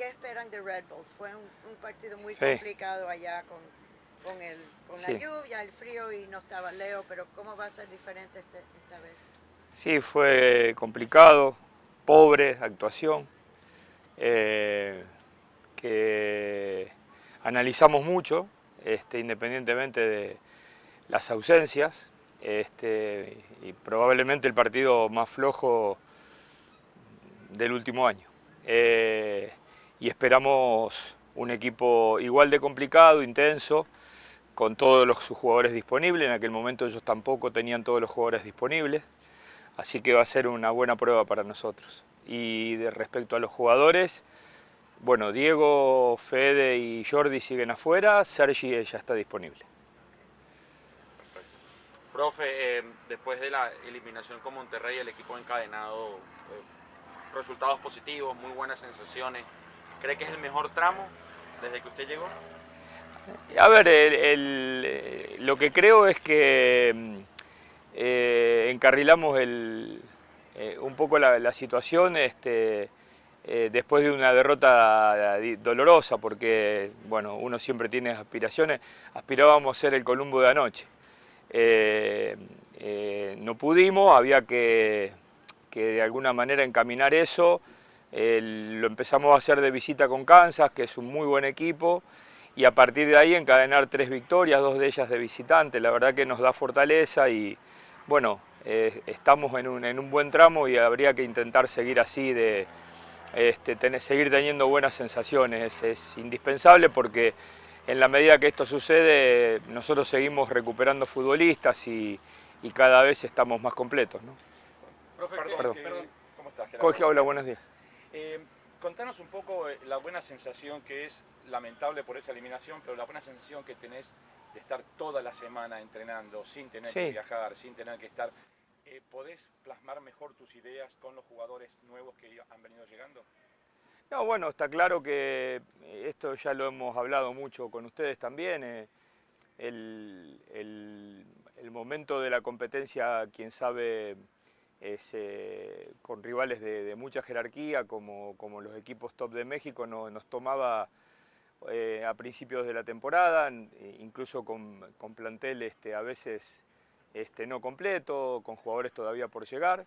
¿qué esperan de Red Bulls? Fue un partido muy Sí. complicado allá con la Sí. lluvia, el frío y no estaba Leo, pero ¿cómo va a ser diferente esta vez? Sí, fue complicado, pobre actuación, que analizamos mucho, independientemente de las ausencias, y probablemente el partido más flojo del último año. Y esperamos un equipo igual de complicado, intenso, con todos sus jugadores disponibles. En aquel momento ellos tampoco tenían todos los jugadores disponibles, así que va a ser una buena prueba para nosotros. Y respecto a los jugadores, bueno, Diego, Fede y Jordi siguen afuera, Sergi ya está disponible. Perfecto. Profe, después de la eliminación con Monterrey, el equipo ha encadenado resultados positivos, muy buenas sensaciones. ¿Cree que es el mejor tramo desde que usted llegó? A ver, lo que creo es que encarrilamos un poco la situación después de una derrota dolorosa, porque bueno, uno siempre tiene aspiraciones, aspirábamos a ser el Columbo de anoche. No pudimos, había que de alguna manera encaminar eso. Lo empezamos a hacer de visita con Kansas, que es un muy buen equipo, y a partir de ahí encadenar 3 victorias, 2 de ellas de visitante. La verdad que nos da fortaleza y bueno, estamos en un buen tramo y habría que intentar seguir así, seguir teniendo buenas sensaciones. Es indispensable porque en la medida que esto sucede, nosotros seguimos recuperando futbolistas y cada vez estamos más completos, ¿no? Profe, Perdón. ¿cómo estás, Gerardo? Hola, buenos días. Contanos un poco la buena sensación que es, lamentable por esa eliminación, pero la buena sensación que tenés de estar toda la semana entrenando, sin tener que viajar, sin tener que estar. ¿Podés plasmar mejor tus ideas con los jugadores nuevos que han venido llegando? No, bueno, está claro que esto ya lo hemos hablado mucho con ustedes también. El momento de la competencia, quién sabe, es con rivales de mucha jerarquía, como los equipos top de México, nos tomaba a principios de la temporada, incluso con plantel a veces no completo, con jugadores todavía por llegar.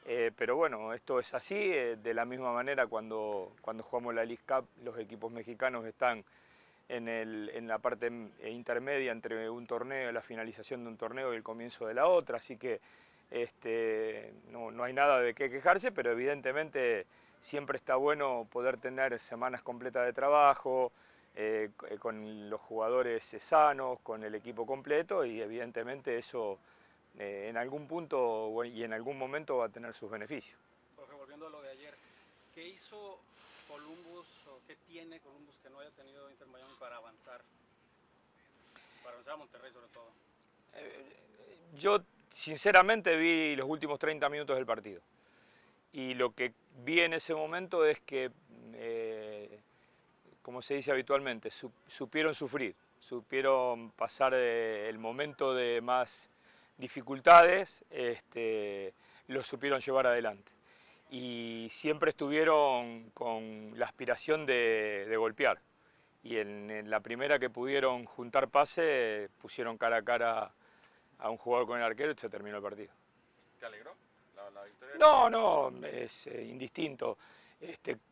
Pero bueno, esto es así, de la misma manera cuando jugamos la League Cup, los equipos mexicanos están en la parte intermedia entre un torneo, la finalización de un torneo y el comienzo de la otra, así que no hay nada de qué quejarse, pero evidentemente siempre está bueno poder tener semanas completas de trabajo, con los jugadores sanos, con el equipo completo, y evidentemente eso en algún punto y en algún momento va a tener sus beneficios. Profe, volviendo a lo de ayer, ¿qué hizo Columbus o qué tiene Columbus que no haya tenido Inter Miami para avanzar a Monterrey sobre todo? Yo sinceramente vi los últimos 30 minutos del partido y lo que vi en ese momento es que, como se dice habitualmente, supieron sufrir, supieron pasar el momento de más dificultades, lo supieron llevar adelante. Y siempre estuvieron con la aspiración de golpear. Y en la primera que pudieron juntar pase, pusieron cara a cara a un jugador con el arquero y se terminó el partido. ¿Te alegró la victoria? No, es indistinto.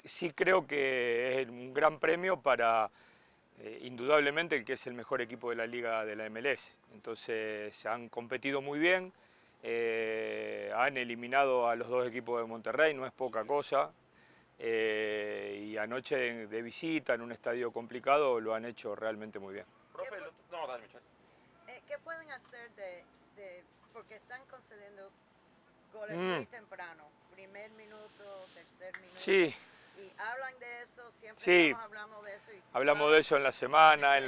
Sí creo que es un gran premio para, indudablemente, el que es el mejor equipo de la liga de la MLS. Entonces han competido muy bien, han eliminado a los 2 equipos de Monterrey, no es poca cosa. Y anoche de visita en un estadio complicado lo han hecho realmente muy bien. Profe, no, dale, Michelle. ¿Qué pueden hacer porque están concediendo goles muy temprano, primer minuto, tercer minuto? Sí. Y hablan de eso, siempre Sí. estamos hablando de eso. Hablamos de eso en la semana, en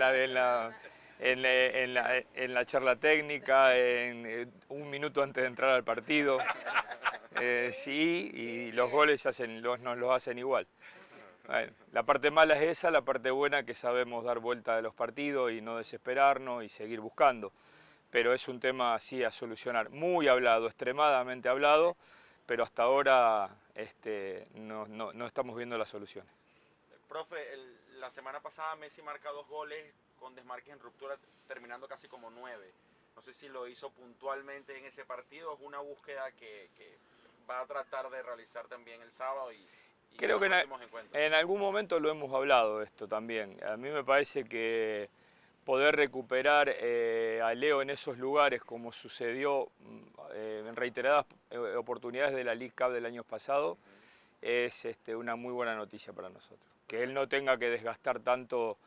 la charla técnica, un minuto antes de entrar al partido. Sí, y los goles nos los hacen igual. Bueno, la parte mala es esa, la parte buena que sabemos dar vuelta de los partidos y no desesperarnos y seguir buscando. Pero es un tema así a solucionar, muy hablado, extremadamente hablado, pero hasta ahora no estamos viendo las soluciones. Profe, la semana pasada Messi marca 2 goles con desmarques en ruptura, terminando casi como 9. No sé si lo hizo puntualmente en ese partido, es una búsqueda que va a tratar de realizar también el sábado y creo que en los próximos encuentros. en algún momento lo hemos hablado esto también. A mí me parece que poder recuperar a Leo en esos lugares, como sucedió en reiteradas oportunidades de la League Cup del año pasado, es una muy buena noticia para nosotros. Que él no tenga que desgastar tanto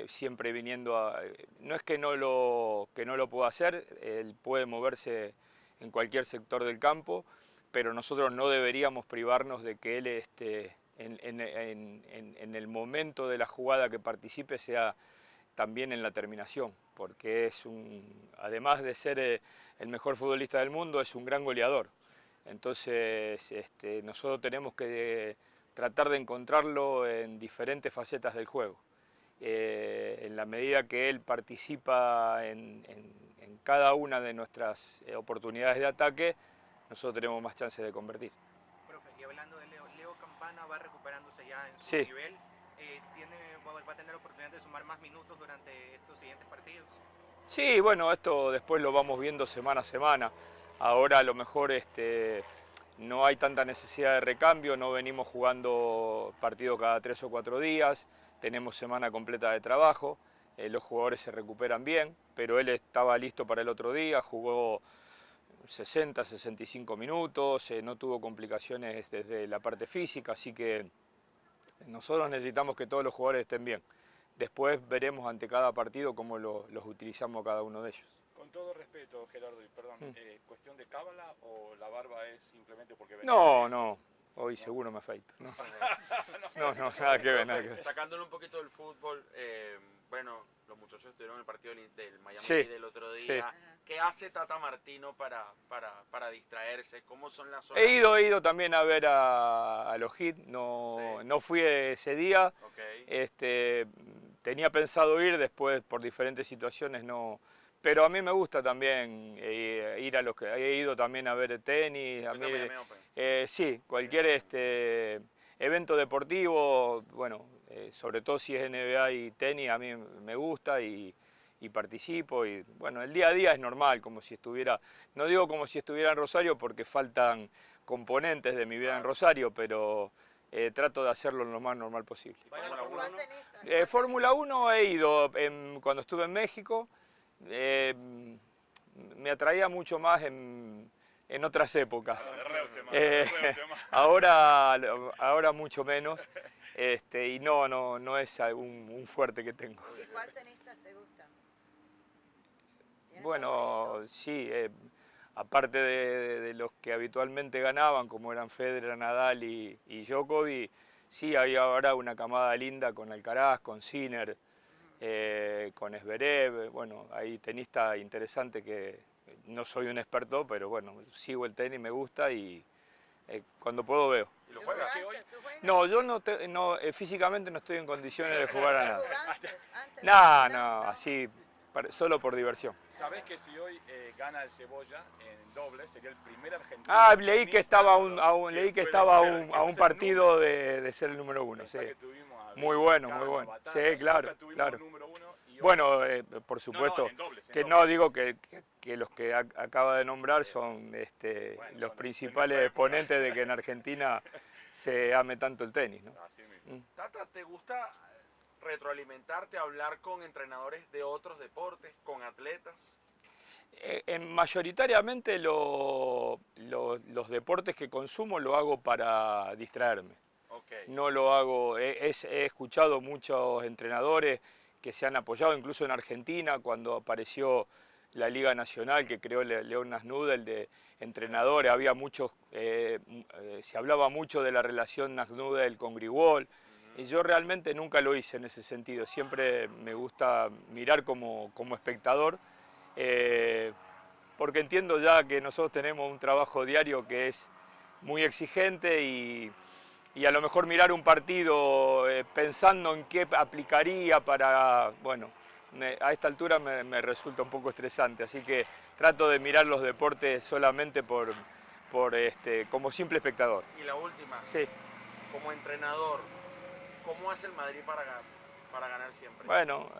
siempre viniendo a... No es que no lo pueda hacer, él puede moverse en cualquier sector del campo, pero nosotros no deberíamos privarnos de que él en el momento de la jugada que participe sea también en la terminación, porque además de ser el mejor futbolista del mundo, es un gran goleador. Entonces nosotros tenemos que tratar de encontrarlo en diferentes facetas del juego. En la medida que él participa en cada una de nuestras oportunidades de ataque, nosotros tenemos más chances de convertir. Profe, y hablando de Leo Campana va recuperándose ya en su Sí. nivel. ¿Va a tener la oportunidad de sumar más minutos durante estos siguientes partidos? Sí, bueno, esto después lo vamos viendo semana a semana. Ahora a lo mejor no hay tanta necesidad de recambio, no venimos jugando partido cada 3 o 4 días, tenemos semana completa de trabajo, los jugadores se recuperan bien, pero él estaba listo para el otro día, jugó 60, 65 minutos, no tuvo complicaciones desde la parte física, así que nosotros necesitamos que todos los jugadores estén bien. Después veremos ante cada partido cómo los utilizamos cada uno de ellos. Con todo respeto, Gerardo, y perdón, ¿cuestión de cábala o la barba es simplemente porque... No, hoy seguro me afeito. No, nada que ver, nada que ver. Sacándole un poquito del fútbol, bueno, los muchachos estuvieron en el partido del Miami Sí, del otro día. sí. ¿Qué hace Tata Martino para distraerse? ¿Cómo son las horas? He ido también a ver a los Heat, no fui ese día. Okay. Tenía pensado ir, después por diferentes situaciones no. Pero a mí me gusta también ir a los que... He ido también a ver tenis. A mí, sí, cualquier evento deportivo, bueno, sobre todo si es NBA y tenis, a mí me gusta y participo. Y bueno, el día a día es normal, como si estuviera... No digo como si estuviera en Rosario porque faltan componentes de mi vida en Rosario, pero trato de hacerlo lo más normal posible. Fórmula 1 he ido cuando estuve en México. Me atraía mucho más en otras épocas. Ahora mucho menos. Y no es un fuerte que tengo. ¿Y cuál tenista te gusta? Bueno, favoritos? sí, aparte de los que habitualmente ganaban, como eran Federer, Nadal y Djokovic, sí hay ahora una camada linda con Alcaraz, con Sinner, con Zverev. Bueno, hay tenista interesante que no soy un experto, pero bueno, sigo el tenis, me gusta y cuando puedo veo. ¿Y lo ¿Tú juegas? jugaste? ¿Tú juegas? No, yo físicamente no estoy en condiciones de jugar a nada. ¿Jugaste antes? No, así, solo por diversión. ¿Sabés que si hoy gana el Cebolla en doble, sería el primer argentino? Leí que estaba a un partido de ser el número 1. Sí. Muy bueno. Sí, claro. Bueno, por supuesto, que no digo que los que acaba de nombrar son los principales exponentes de que en Argentina se ame tanto el tenis, ¿no? Tata, ¿te gusta retroalimentarte, hablar con entrenadores de otros deportes, con atletas? Mayoritariamente los deportes que consumo lo hago para distraerme. Okay. No lo hago, he escuchado muchos entrenadores que se han apoyado, incluso en Argentina, cuando apareció la Liga Nacional que creó León Nasnudel de entrenadores, había muchos, se hablaba mucho de la relación Nasnudel con Grigol, y yo realmente nunca lo hice en ese sentido, siempre me gusta mirar como espectador, porque entiendo ya que nosotros tenemos un trabajo diario que es muy exigente y a lo mejor mirar un partido pensando en qué aplicaría para, bueno, a esta altura me resulta un poco estresante, así que trato de mirar los deportes solamente como simple espectador. Y la última, sí. Como entrenador, ¿cómo ¿Cómo hace el Madrid para ganar siempre? Bueno,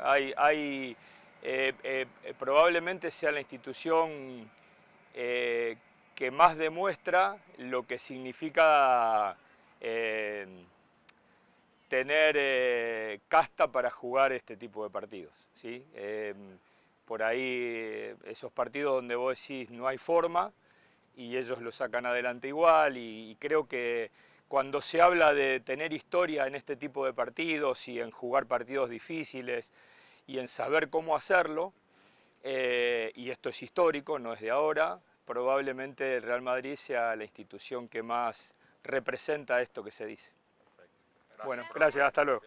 probablemente sea la institución que más demuestra lo que significa tener casta para jugar este tipo de partidos, ¿sí? Por ahí esos partidos donde vos decís no hay forma y ellos lo sacan adelante igual y creo que cuando se habla de tener historia en este tipo de partidos y en jugar partidos difíciles y en saber cómo hacerlo, y esto es histórico, no es de ahora, probablemente el Real Madrid sea la institución que más representa esto que se dice. Perfecto. Bueno, gracias, hasta luego.